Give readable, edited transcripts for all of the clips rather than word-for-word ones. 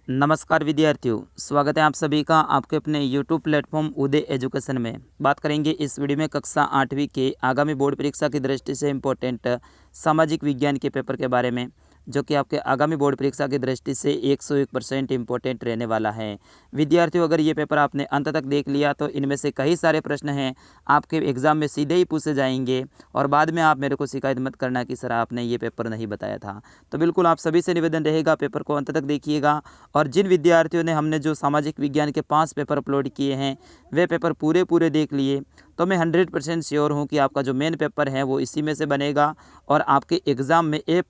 नमस्कार विद्यार्थियों, स्वागत है आप सभी का आपके अपने YouTube प्लेटफॉर्म उदय एजुकेशन में। बात करेंगे इस वीडियो में कक्षा 8वीं के आगामी बोर्ड परीक्षा की दृष्टि से इम्पोर्टेंट सामाजिक विज्ञान के पेपर के बारे में, जो कि आपके आगामी बोर्ड परीक्षा की दृष्टि से 101% इम्पोर्टेंट रहने वाला है। विद्यार्थियों, अगर ये पेपर आपने अंत तक देख लिया तो इनमें से कई सारे प्रश्न हैं आपके एग्ज़ाम में सीधे ही पूछे जाएंगे और बाद में आप मेरे को शिकायत मत करना कि सर आपने ये पेपर नहीं बताया था। तो बिल्कुल आप सभी से निवेदन रहेगा, पेपर को अंत तक देखिएगा। और जिन विद्यार्थियों ने हमने जो सामाजिक विज्ञान के 5 पेपर अपलोड किए हैं वे पेपर पूरे देख लिए तो मैं 100% श्योर हूँ कि आपका जो मेन पेपर है वो इसी में से बनेगा और आपके एग्ज़ाम में A+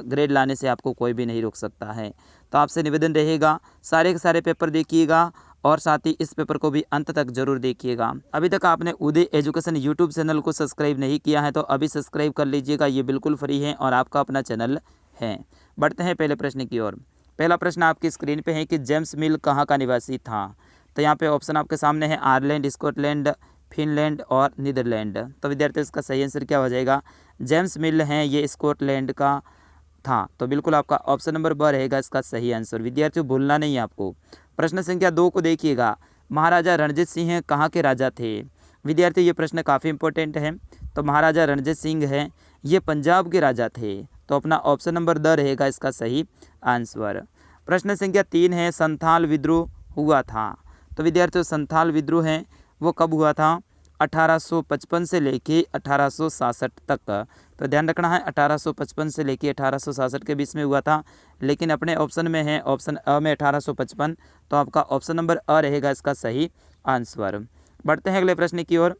ग्रेड लाने से आपको कोई भी नहीं रोक सकता है। तो आपसे निवेदन रहेगा, सारे के सारे पेपर देखिएगा और साथ ही इस पेपर को भी अंत तक जरूर देखिएगा। अभी तक आपने उदय एजुकेशन यूट्यूब चैनल को सब्सक्राइब नहीं किया है तो अभी सब्सक्राइब कर लीजिएगा, ये बिल्कुल फ्री है और आपका अपना चैनल है। बढ़ते हैं पहले प्रश्न की ओर। पहला प्रश्न आपकी स्क्रीन पे है कि जेम्स मिल कहाँ का निवासी था। तो यहाँ पे ऑप्शन आपके सामने है आयरलैंड, स्कॉटलैंड, फिनलैंड और नीदरलैंड। तो विद्यार्थियों इसका सही आंसर क्या हो जाएगा? जेम्स मिल हैं ये स्कॉटलैंड का था। तो बिल्कुल आपका ऑप्शन नंबर ब रहेगा इसका सही आंसर। विद्यार्थियों भूलना नहीं है आपको। प्रश्न संख्या 2 को देखिएगा, महाराजा रणजीत सिंह कहाँ के राजा थे। विद्यार्थियों ये प्रश्न काफ़ी इंपॉर्टेंट है। तो महाराजा रणजीत सिंह हैं ये पंजाब के राजा थे। तो अपना ऑप्शन नंबर द रहेगा इसका सही आंसर। प्रश्न संख्या 3 है, संथाल विद्रोह हुआ था। तो विद्यार्थियों संथाल विद्रोह है वो कब हुआ था? 1855 से लेके 1866 तक। तो ध्यान रखना है 1855 से लेके 1866 के बीच में हुआ था, लेकिन अपने ऑप्शन में है ऑप्शन अ में 1855। तो आपका ऑप्शन नंबर अ रहेगा इसका सही आंसर। बढ़ते हैं अगले प्रश्न की ओर।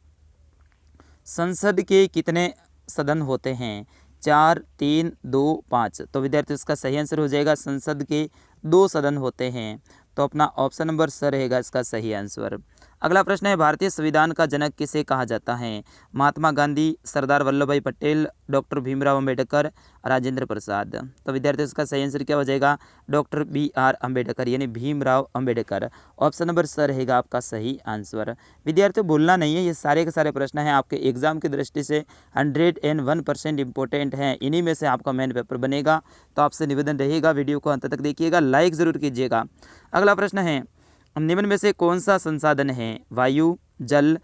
संसद के कितने सदन होते हैं? 4, 3, 2, 5। तो विद्यार्थियों इसका सही आंसर हो जाएगा संसद के 2 सदन होते हैं। तो अपना ऑप्शन नंबर स रहेगा इसका सही आंसर। अगला प्रश्न है, भारतीय संविधान का जनक किसे कहा जाता है? महात्मा गांधी, सरदार वल्लभ भाई पटेल, डॉक्टर भीमराव अंबेडकर, राजेंद्र प्रसाद। तो विद्यार्थियों इसका सही आंसर क्या हो जाएगा? डॉक्टर BR अंबेडकर यानी भीमराव अंबेडकर। ऑप्शन नंबर स रहेगा आपका सही आंसर। विद्यार्थियों भूलना नहीं है, ये सारे के सारे प्रश्न हैं आपके एग्जाम की दृष्टि से 101% इंपॉर्टेंट हैं। इन्हीं में से आपका मेन पेपर बनेगा। तो आपसे निवेदन रहेगा वीडियो को अंत तक देखिएगा, लाइक ज़रूर कीजिएगा। अगला प्रश्न है, निम्न में से कौन सा संसाधन है? वायु, जल,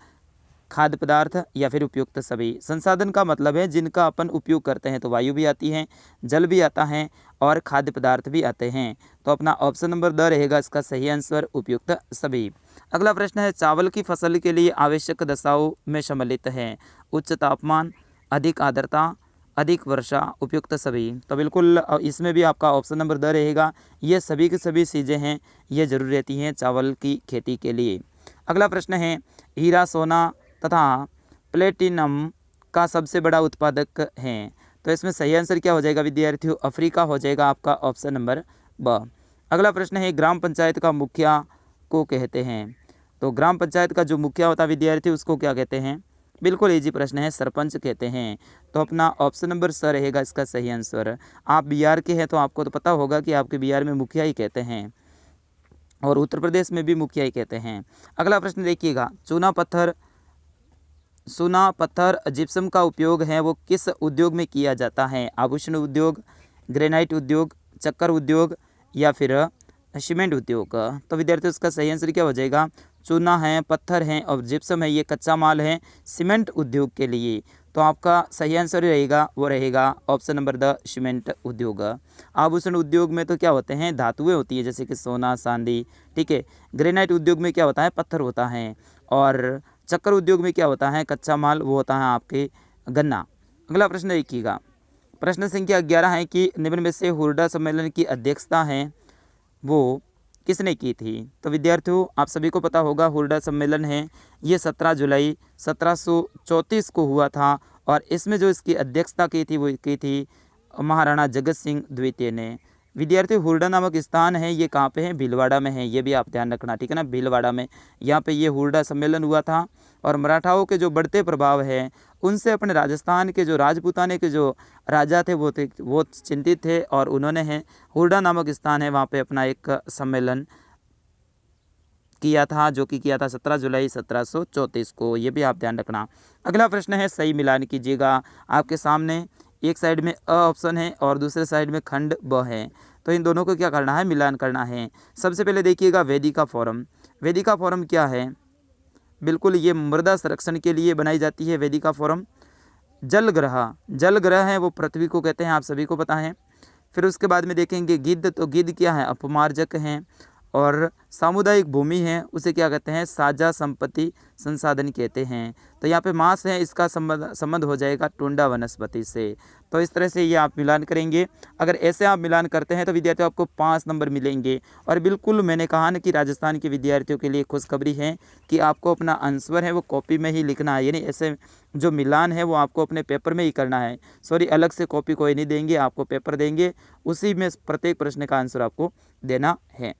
खाद्य पदार्थ या फिर उपयुक्त सभी। संसाधन का मतलब है जिनका अपन उपयोग करते हैं। तो वायु भी आती है, जल भी आता है और खाद्य पदार्थ भी आते हैं। तो अपना ऑप्शन नंबर द रहेगा इसका सही आंसर, उपयुक्त सभी। अगला प्रश्न है, चावल की फसल के लिए आवश्यक दशाओं में सम्मिलित है? उच्च तापमान, अधिक आर्द्रता, अधिक वर्षा, उपयुक्त सभी। तो बिल्कुल इसमें भी आपका ऑप्शन नंबर द रहेगा। ये सभी की सभी चीज़ें हैं, ये जरूर रहती हैं चावल की खेती के लिए। अगला प्रश्न है, हीरा, सोना तथा प्लेटिनम का सबसे बड़ा उत्पादक है। तो इसमें सही आंसर क्या हो जाएगा विद्यार्थियों? अफ्रीका हो जाएगा आपका ऑप्शन नंबर ब। अगला प्रश्न है, ग्राम पंचायत का मुखिया को कहते हैं। तो ग्राम पंचायत का जो मुखिया होता है विद्यार्थी उसको क्या कहते हैं? बिल्कुल इजी प्रश्न है, सरपंच कहते हैं। तो अपना ऑप्शन नंबर स रहेगा इसका सही आंसर। आप बिहार के हैं तो आपको तो पता होगा कि आपके बिहार में मुखिया ही कहते हैं और उत्तर प्रदेश में भी मुखिया ही कहते हैं। अगला प्रश्न देखिएगा, चूना पत्थर जिप्सम का उपयोग है वो किस उद्योग में किया जाता है? आभूषण उद्योग, ग्रेनाइट उद्योग, चक्कर उद्योग या फिर सीमेंट उद्योग। तो विद्यार्थियों इसका सही आंसर क्या हो जाएगा? चूना है, पत्थर है और जिप्सम है ये कच्चा माल है सीमेंट उद्योग के लिए। तो आपका सही आंसर रहेगा वो रहेगा ऑप्शन नंबर द, सीमेंट उद्योग। आभूषण उद्योग में तो क्या होते हैं? धातुएं होती है जैसे कि सोना, चांदी, ठीक है। ग्रेनाइट उद्योग में क्या होता है? पत्थर होता है। और चक्कर उद्योग में क्या होता है? कच्चा माल, वो होता है आपके गन्ना। अगला प्रश्न देखिएगा, प्रश्न संख्या 11 है कि निम्न में से हुर्डा सम्मेलन की अध्यक्षता है वो किसने की थी? तो विद्यार्थियों आप सभी को पता होगा हुर्डा सम्मेलन है ये 17 जुलाई 1734 को हुआ था और इसमें जो इसकी अध्यक्षता की थी वो की थी महाराणा जगत सिंह द्वितीय ने। विद्यार्थियों हुर्डा नामक स्थान है ये कहाँ पे है? भीलवाड़ा में है, ये भी आप ध्यान रखना, ठीक है ना। भीलवाड़ा में यहाँ पे ये हुर्डा सम्मेलन हुआ था और मराठाओं के जो बढ़ते प्रभाव है उनसे अपने राजस्थान के जो राजपूताने के जो राजा थे वो चिंतित थे और उन्होंने है हुर्डा नामक स्थान है वहाँ पे अपना एक सम्मेलन किया था, जो कि किया था 17 जुलाई 1734 को, ये भी आप ध्यान रखना। अगला प्रश्न है, सही मिलान कीजिएगा। आपके सामने एक साइड में अ ऑप्शन है और दूसरे साइड में खंड ब है। तो इन दोनों को क्या करना है, मिलान करना है। सबसे पहले देखिएगा वेदिका फॉरम। वेदिका फॉरम क्या है, बिल्कुल ये मृदा संरक्षण के लिए बनाई जाती है वेदिका फॉरम। जल ग्रह है वो पृथ्वी को कहते हैं, आप सभी को पता है। फिर उसके बाद में देखेंगे गिद्ध, तो गिद्ध क्या है, अपमार्जक हैं। और सामुदायिक भूमि है उसे क्या कहते हैं, साझा संपत्ति संसाधन कहते हैं। तो यहाँ पे मांस है, इसका संबंध हो जाएगा टुंडा वनस्पति से। तो इस तरह से ये आप मिलान करेंगे। अगर ऐसे आप मिलान करते हैं तो विद्यार्थियों आपको 5 नंबर मिलेंगे। और बिल्कुल मैंने कहा ना कि राजस्थान के विद्यार्थियों के लिए खुशखबरी है कि आपको अपना आंसर है वो कॉपी में ही लिखना है, यानी ऐसे जो मिलान है वो आपको अपने पेपर में ही करना है। सॉरी, अलग से कॉपी कोई नहीं देंगे, आपको पेपर देंगे, उसी में प्रत्येक प्रश्न का आंसर आपको देना है।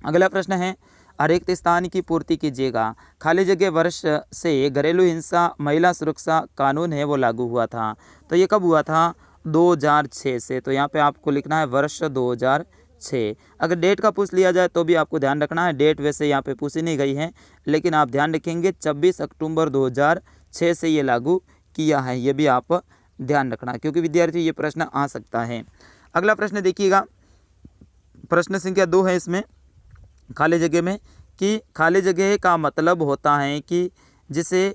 अगला प्रश्न है, अरिक्त स्थान की पूर्ति कीजिएगा। खाली जगह वर्ष से घरेलू हिंसा महिला सुरक्षा कानून है वो लागू हुआ था। तो ये कब हुआ था, 2006 से। तो यहाँ पे आपको लिखना है वर्ष 2006। अगर डेट का पूछ लिया जाए तो भी आपको ध्यान रखना है, डेट वैसे यहाँ पे पूछी नहीं गई है, लेकिन आप ध्यान रखेंगे 26 अक्टूबर 2006 से ये लागू किया है, ये भी आप ध्यान रखना, क्योंकि विद्यार्थी ये प्रश्न आ सकता है। अगला प्रश्न देखिएगा, प्रश्न संख्या 2 है इसमें खाली जगह में, कि खाली जगह का मतलब होता है कि जिसे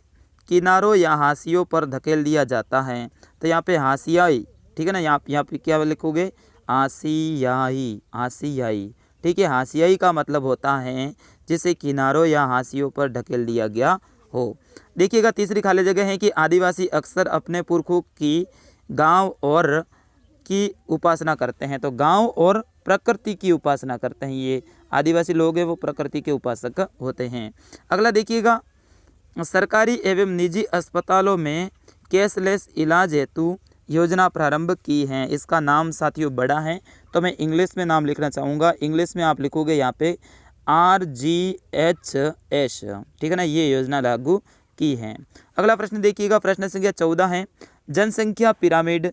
किनारों या हाशियों पर धकेल दिया जाता है। तो यहाँ पे हाशियाई, ठीक है ना, यहाँ पे क्या लिखोगे, हाशियाई, हाशियाई, ठीक है। हाशियाई का मतलब होता है जिसे किनारों या हाशियों पर ढकेल दिया गया हो। देखिएगा तीसरी खाली जगह है कि आदिवासी अक्सर अपने पुरखों की गांव और की उपासना करते हैं। तो गांव और प्रकृति की उपासना करते हैं, ये आदिवासी लोग हैं वो प्रकृति के उपासक होते हैं। अगला देखिएगा, सरकारी एवं निजी अस्पतालों में कैशलेस इलाज हेतु योजना प्रारंभ की है। इसका नाम साथियों बड़ा है, तो मैं इंग्लिश में नाम लिखना चाहूँगा। इंग्लिश में आप लिखोगे यहाँ पे RGHS, ठीक है ना, ये योजना लागू की है। अगला प्रश्न देखिएगा, प्रश्न संख्या 14 है, जनसंख्या पिरामिड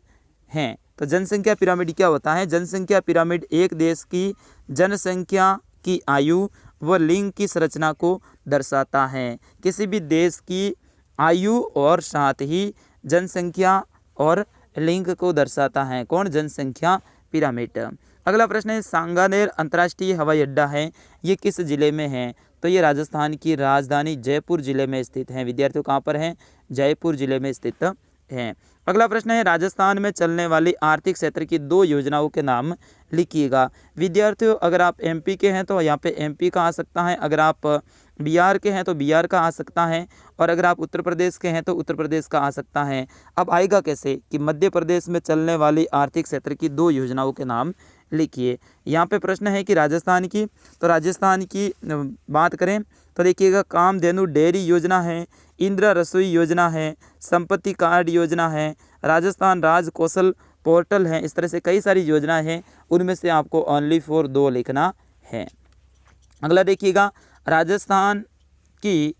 है। तो जनसंख्या पिरामिड क्या होता है, जनसंख्या पिरामिड एक देश की जनसंख्या की आयु व लिंग की संरचना को दर्शाता है। किसी भी देश की आयु और साथ ही जनसंख्या और लिंग को दर्शाता है। कौन, जनसंख्या पिरामिड। अगला प्रश्न है, सांगानेर अंतर्राष्ट्रीय हवाई अड्डा है, ये किस जिले में है। तो ये राजस्थान की राजधानी जयपुर जिले में स्थित है। विद्यार्थियों कहाँ पर है, जयपुर जिले में स्थित है। अगला प्रश्न है, राजस्थान में चलने वाली आर्थिक क्षेत्र की 2 योजनाओं के नाम लिखिएगा। विद्यार्थियों अगर आप MP के हैं तो यहाँ पे MP का आ सकता है, अगर आप बिहार के हैं तो बिहार का आ सकता है, और अगर आप उत्तर प्रदेश के हैं तो उत्तर प्रदेश का आ सकता है। अब आएगा कैसे कि मध्य प्रदेश में चलने वाली आर्थिक क्षेत्र की 2 योजनाओं के नाम लिखिए। यहाँ पे प्रश्न है कि राजस्थान की, तो राजस्थान की बात करें तो देखिएगा, कामधेनु डेयरी योजना है, इंदिरा रसोई योजना है, संपत्ति कार्ड योजना है, राजस्थान राज कौशल पोर्टल है। इस तरह से कई सारी योजनाएं हैं, उनमें से आपको ओनली फॉर 2 लिखना है। अगला देखिएगा, राजस्थान की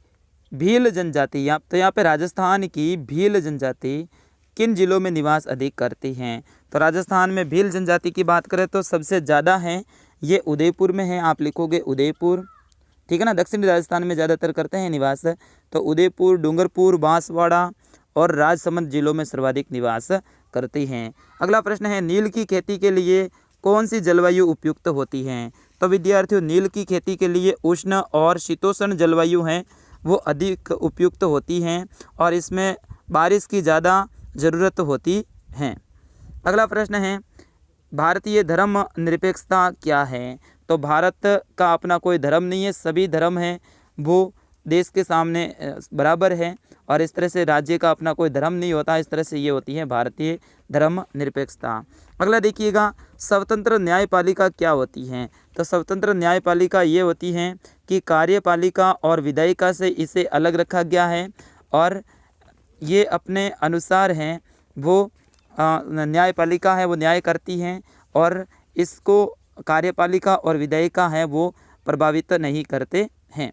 भील जनजाति, तो यहाँ पे राजस्थान की भील जनजाति किन जिलों में निवास अधिक करती हैं। तो राजस्थान में भील जनजाति की बात करें तो सबसे ज़्यादा है ये उदयपुर में है, आप लिखोगे उदयपुर, ठीक है ना। दक्षिणी राजस्थान में ज़्यादातर करते हैं निवास, तो उदयपुर, डूंगरपुर, बांसवाड़ा और राजसमंद जिलों में सर्वाधिक निवास करती हैं। अगला प्रश्न है, नील की खेती के लिए कौन सी जलवायु उपयुक्त होती है। तो विद्यार्थियों नील की खेती के लिए उष्ण और शीतोष्ण जलवायु हैं वो अधिक उपयुक्त होती हैं, और इसमें बारिश की ज़्यादा ज़रूरत होती है। अगला प्रश्न है, भारतीय धर्म निरपेक्षता क्या है। तो भारत का अपना कोई धर्म नहीं है, सभी धर्म हैं वो देश के सामने बराबर है, और इस तरह से राज्य का अपना कोई धर्म नहीं होता। इस तरह से ये होती है भारतीय धर्म निरपेक्षता। अगला देखिएगा, स्वतंत्र न्यायपालिका क्या होती है। तो स्वतंत्र न्यायपालिका ये होती है कि कार्यपालिका और विधायिका से इसे अलग रखा गया है, और ये अपने अनुसार हैं वो न्यायपालिका है वो न्याय करती हैं, और इसको कार्यपालिका और विधायिका है वो प्रभावित नहीं करते हैं।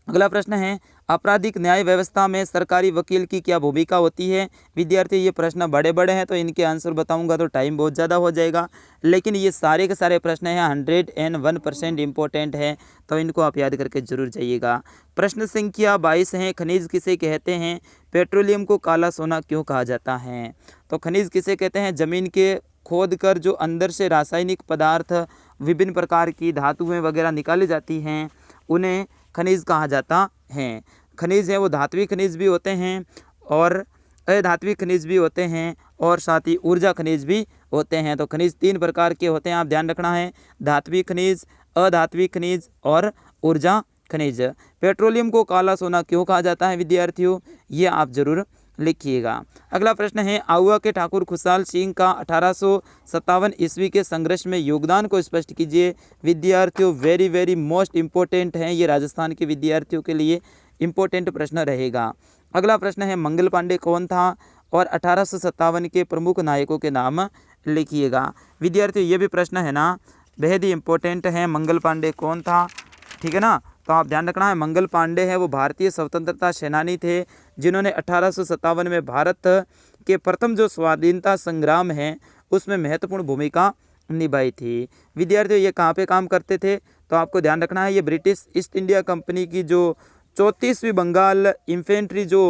अगला प्रश्न है, आपराधिक न्याय व्यवस्था में सरकारी वकील की क्या भूमिका होती है। विद्यार्थी ये प्रश्न बड़े बड़े हैं, तो इनके आंसर बताऊंगा तो टाइम बहुत ज़्यादा हो जाएगा, लेकिन ये सारे के सारे प्रश्न हैं 101% इम्पोर्टेंट है, तो इनको आप याद करके जरूर जाइएगा। प्रश्न संख्या 22 है, खनिज किसे कहते हैं। पेट्रोलियम को काला सोना क्यों कहा जाता है। तो खनिज किसे कहते हैं, ज़मीन के खोद कर जो अंदर से रासायनिक पदार्थ, विभिन्न प्रकार की धातुएं वगैरह निकाली जाती हैं, उन्हें खनिज कहा जाता है। खनिज है वो धात्विक खनिज भी होते हैं और अधात्विक खनिज भी होते हैं और साथ ही ऊर्जा खनिज भी होते हैं। तो खनिज 3 प्रकार के होते हैं, आप ध्यान रखना है, धात्विक खनिज, अधात्विक खनिज और ऊर्जा खनिज। पेट्रोलियम को काला सोना क्यों कहा जाता है विद्यार्थियों, ये आप जरूर लिखिएगा। अगला प्रश्न है, आहुआ के ठाकुर खुशहाल सिंह का 1857 ईस्वी के संघर्ष में योगदान को स्पष्ट कीजिए। विद्यार्थियों वेरी वेरी मोस्ट इम्पोर्टेंट है, ये राजस्थान के विद्यार्थियों के लिए इम्पोर्टेंट प्रश्न रहेगा। अगला प्रश्न है, मंगल पांडे कौन था और 1857 के प्रमुख नायकों के नाम लिखिएगा। विद्यार्थियों ये भी प्रश्न है ना, बेहद ही इम्पोर्टेंट है, मंगल पांडे कौन था, ठीक है ना। तो आप ध्यान रखना है, मंगल पांडे है वो भारतीय स्वतंत्रता सेनानी थे जिन्होंने 1857 में भारत के प्रथम जो स्वाधीनता संग्राम है उसमें महत्वपूर्ण भूमिका निभाई थी। विद्यार्थियों ये कहाँ पे काम करते थे, तो आपको ध्यान रखना है, ये ब्रिटिश ईस्ट इंडिया कंपनी की जो 34वीं बंगाल इन्फेंट्री जो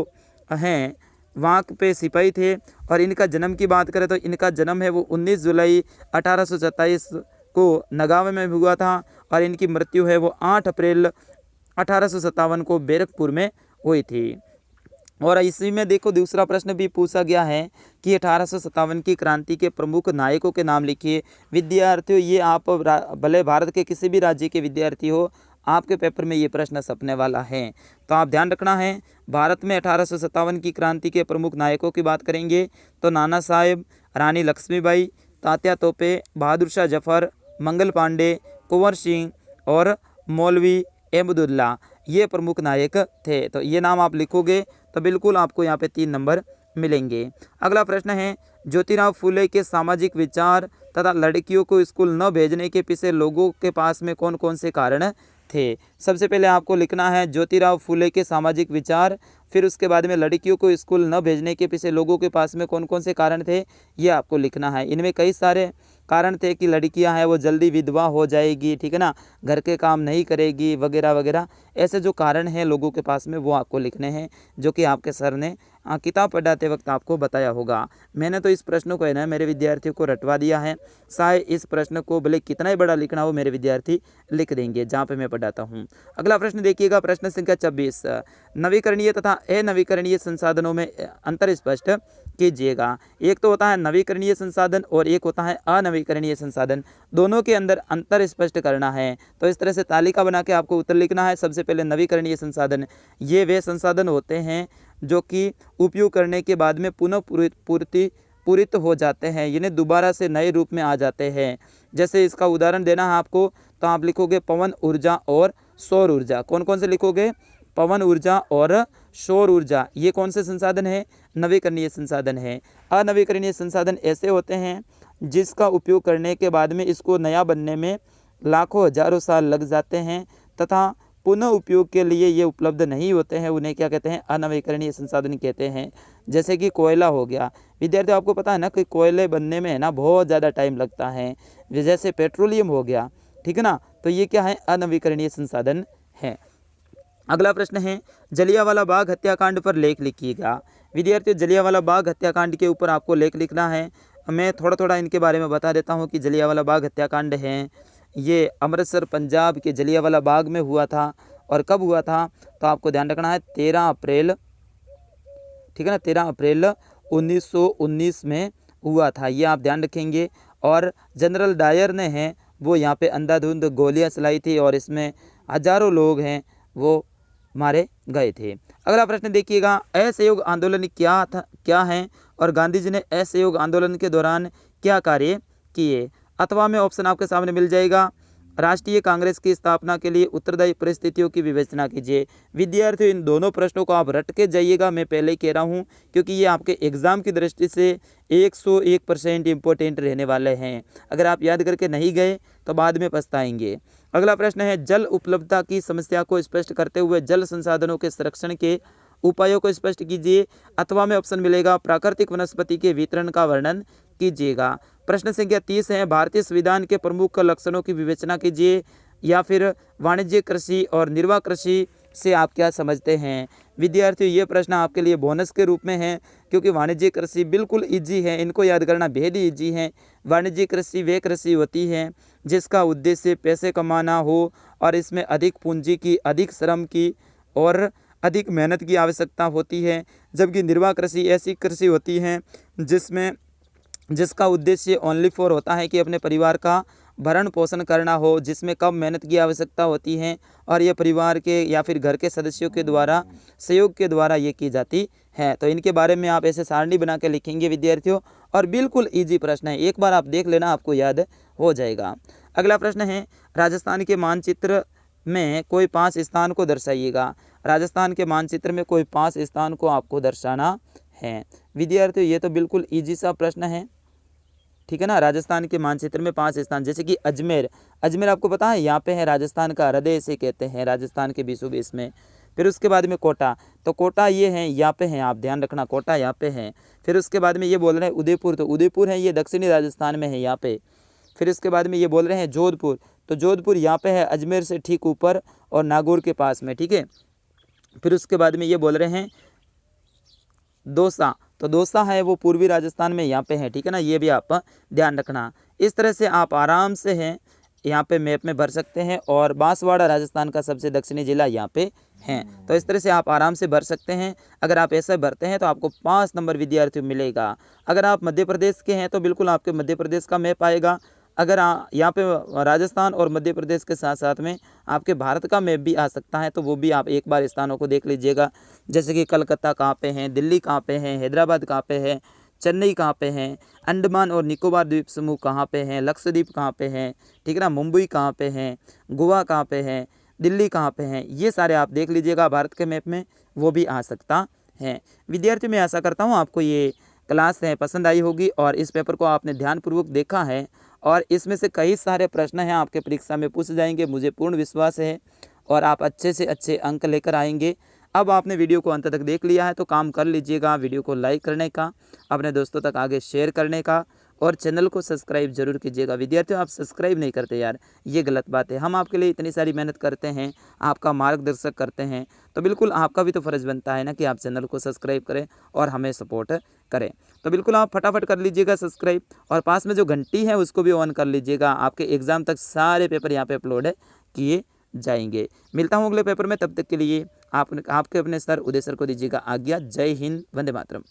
हैं वहाँ पे सिपाही थे। और इनका जन्म की बात करें तो इनका जन्म है वो 19 जुलाई 1827 को नगांव में हुआ था और इनकी मृत्यु है वो 8 अप्रैल 1857 को बैरकपुर में हुई थी। और इसी में देखो दूसरा प्रश्न भी पूछा गया है कि 1857 की क्रांति के प्रमुख नायकों के नाम लिखिए। विद्यार्थियों ये आप भले भारत के किसी भी राज्य के विद्यार्थी हो, आपके पेपर में ये प्रश्न सपने वाला है। तो आप ध्यान रखना है, भारत में 1857 की क्रांति के प्रमुख नायकों की बात करेंगे तो नाना साहेब, रानी लक्ष्मीबाई, तात्या तोपे, बहादुर शाह जफर, मंगल पांडे, कुंवर सिंह और मौलवी अहमदुल्ला, ये प्रमुख नायक थे। तो ये नाम आप लिखोगे तो बिल्कुल आपको यहाँ पे 3 नंबर मिलेंगे। अगला प्रश्न है, ज्योतिराव फुले के सामाजिक विचार तथा लड़कियों को स्कूल न भेजने के पीछे लोगों के पास में कौन कौन से कारण थे। सबसे पहले आपको लिखना है ज्योतिराव फुले के सामाजिक विचार, फिर उसके बाद में लड़कियों को स्कूल न भेजने के पीछे लोगों के पास में कौन कौन से कारण थे, ये आपको लिखना है। इनमें कई सारे कारण थे कि लड़कियां हैं वो जल्दी विधवा हो जाएगी, ठीक है ना, घर के काम नहीं करेगी वगैरह वगैरह, ऐसे जो कारण हैं लोगों के पास में वो आपको लिखने हैं, जो कि आपके सर ने किताब पढ़ाते वक्त आपको बताया होगा। मैंने तो इस प्रश्न को है ना मेरे विद्यार्थियों को रटवा दिया है, शायद इस प्रश्न को भले कितना ही बड़ा लिखना हो मेरे विद्यार्थी लिख देंगे जहाँ पे मैं पढ़ाता हूँ। अगला प्रश्न देखिएगा, प्रश्न संख्या 26, नवीकरणीय तथा अनवीकरणीय संसाधनों में अंतर स्पष्ट कीजिएगा। एक तो होता है नवीकरणीय संसाधन और एक होता है अनवीकरणीय संसाधन, दोनों के अंदर अंतर स्पष्ट करना है। तो इस तरह से तालिका बना के आपको उत्तर लिखना है। सबसे पहले नवीकरणीय संसाधन, ये वे संसाधन होते हैं जो कि उपयोग करने के बाद में पुनः पूरित हो जाते हैं, इन्हें दोबारा से नए रूप में आ जाते हैं। जैसे इसका उदाहरण देना है आपको तो आप लिखोगे पवन ऊर्जा और सौर ऊर्जा। कौन कौन से लिखोगे, पवन ऊर्जा और सौर ऊर्जा, ये कौन से संसाधन है, नवीकरणीय संसाधन है। अनवीकरणीय संसाधन ऐसे होते हैं जिसका उपयोग करने के बाद में इसको नया बनने में लाखों हजारों साल लग जाते हैं तथा पुनः उपयोग के लिए ये उपलब्ध नहीं होते हैं, उन्हें क्या कहते हैं, अनवीकरणीय संसाधन कहते हैं। जैसे कि कोयला हो गया, विद्यार्थियों आपको पता है ना कि कोयले बनने में है ना बहुत ज़्यादा टाइम लगता है। जैसे पेट्रोलियम हो गया, ठीक है ना, तो ये क्या है, अनवीकरणीय संसाधन है। अगला प्रश्न है, जलियांवाला बाग हत्याकांड पर लेख लिखिएगा। विद्यार्थियों जलियांवाला बाग हत्याकांड के ऊपर आपको लेख लिखना है। मैं थोड़ा थोड़ा इनके बारे में बता देता हूँ कि जलियांवाला बाग हत्याकांड है, ये अमृतसर पंजाब के जलियांवाला बाग में हुआ था। और कब हुआ था, तो आपको ध्यान रखना है 13 अप्रैल, ठीक है ना, 13 अप्रैल 1919 में हुआ था, ये आप ध्यान रखेंगे। और जनरल डायर ने हैं वो यहाँ पे अंधाधुंध गोलियां चलाई थी और इसमें हजारों लोग हैं वो मारे गए थे। अगला प्रश्न देखिएगा, असहयोग आंदोलन क्या है और गांधी जी ने असहयोग आंदोलन के दौरान क्या कार्य किए। अथवा में ऑप्शन आपके सामने मिल जाएगा, राष्ट्रीय कांग्रेस की स्थापना के लिए उत्तरदायी परिस्थितियों की विवेचना कीजिए। विद्यार्थियों इन दोनों प्रश्नों को आप रट के जाइएगा, मैं पहले ही कह रहा हूं, क्योंकि ये आपके एग्जाम की दृष्टि से 101% इम्पोर्टेंट रहने वाले हैं। अगर आप याद करके नहीं गए तो बाद में पछताएंगे। अगला प्रश्न है, जल उपलब्धता की समस्या को स्पष्ट करते हुए जल संसाधनों के संरक्षण के उपायों को स्पष्ट कीजिए। अथवा में ऑप्शन मिलेगा, प्राकृतिक वनस्पति के वितरण का वर्णन कीजिएगा। प्रश्न संख्या 30 है, भारतीय संविधान के प्रमुख लक्षणों की विवेचना कीजिए। या फिर वाणिज्य कृषि और निर्वाह कृषि से आप क्या समझते हैं? विद्यार्थियों, ये प्रश्न आपके लिए बोनस के रूप में है, क्योंकि वाणिज्यिक कृषि बिल्कुल ईजी है, इनको याद करना बेहद ही ईजी है। वाणिज्यिक कृषि वे कृषि होती है जिसका उद्देश्य पैसे कमाना हो और इसमें अधिक पूंजी की, अधिक श्रम की और अधिक मेहनत की आवश्यकता होती है। जबकि निर्वाह कृषि ऐसी कृषि होती है जिसका उद्देश्य ओनली फॉर होता है कि अपने परिवार का भरण पोषण करना हो, जिसमें कम मेहनत की आवश्यकता होती है और ये परिवार के या फिर घर के सदस्यों के द्वारा सहयोग के द्वारा ये की जाती है। तो इनके बारे में आप ऐसे सारणी बना के लिखेंगे विद्यार्थियों, और बिल्कुल ईजी प्रश्न है, एक बार आप देख लेना, आपको याद हो जाएगा। अगला प्रश्न है, राजस्थान के मानचित्र में कोई 5 स्थान को दर्शाइएगा। राजस्थान के मानचित्र में कोई 5 स्थान को आपको दर्शाना है। विद्यार्थियों, ये तो बिल्कुल ईजी सा प्रश्न है, ठीक है ना। राजस्थान के मानचित्र में 5 स्थान, जैसे कि अजमेर। अजमेर आपको पता है यहाँ पे है, राजस्थान का हृदय इसे कहते हैं, राजस्थान के बीचों बीच में। फिर उसके बाद में कोटा, तो कोटा ये है, यहाँ पे है, आप ध्यान रखना, कोटा यहाँ पे है। फिर उसके बाद में ये बोल रहे हैं उदयपुर, तो उदयपुर है, ये दक्षिणी राजस्थान में है यहाँ पे। फिर इसके बाद में ये बोल रहे हैं जोधपुर, तो जोधपुर यहाँ पे है, अजमेर से ठीक ऊपर और नागौर के पास में, ठीक है। फिर उसके बाद में ये बोल रहे हैं दौसा, तो दौसा है वो पूर्वी राजस्थान में यहाँ पे है, ठीक है ना, ये भी आप ध्यान रखना। इस तरह से आप आराम से हैं यहाँ पे मैप में भर सकते हैं, और बांसवाड़ा राजस्थान का सबसे दक्षिणी जिला यहाँ पे है। तो इस तरह से आप आराम से भर सकते हैं। अगर आप ऐसे भरते हैं तो आपको 5 नंबर विद्यार्थियों मिलेगा। अगर आप मध्य प्रदेश के हैं तो बिल्कुल आपके मध्य प्रदेश का मैप आएगा। अगर यहाँ पे राजस्थान और मध्य प्रदेश के साथ साथ में आपके भारत का मैप भी आ सकता है, तो वो भी आप एक बार स्थानों को देख लीजिएगा, जैसे कि कलकत्ता कहाँ पे है, दिल्ली कहाँ पे है, हैदराबाद कहाँ पे है, चेन्नई कहाँ पे है, अंडमान और निकोबार द्वीप समूह कहाँ पे हैं, लक्षद्वीप कहाँ पे हैं, ठीक है ना, मुंबई कहाँ पे है, गोवा कहाँ पे है, दिल्ली कहाँ पे है, ये सारे आप देख लीजिएगा भारत के मैप में, वो भी आ सकता है। विद्यार्थी, मैं आशा करता हूँ आपको ये क्लास है पसंद आई होगी और इस पेपर को आपने ध्यानपूर्वक देखा है, और इसमें से कई सारे प्रश्न हैं आपके परीक्षा में पूछ जाएंगे, मुझे पूर्ण विश्वास है, और आप अच्छे से अच्छे अंक लेकर आएंगे। अब आपने वीडियो को अंत तक देख लिया है तो काम कर लीजिएगा, वीडियो को लाइक करने का, अपने दोस्तों तक आगे शेयर करने का, और चैनल को सब्सक्राइब जरूर कीजिएगा। विद्यार्थियों, आप सब्सक्राइब नहीं करते यार, ये गलत बात है। हम आपके लिए इतनी सारी मेहनत करते हैं, आपका मार्गदर्शक करते हैं, तो बिल्कुल आपका भी तो फर्ज बनता है ना कि आप चैनल को सब्सक्राइब करें और हमें सपोर्ट करें। तो बिल्कुल आप फटाफट कर लीजिएगा सब्सक्राइब, और पास में जो घंटी है उसको भी ऑन कर लीजिएगा। आपके एग्जाम तक सारे पेपर यहाँ पे अपलोड किए जाएंगे। मिलता हूँ अगले पेपर में, तब तक के लिए आपके अपने सर उदय सर को दीजिएगा आज्ञा। जय हिंद, वंदे मातरम।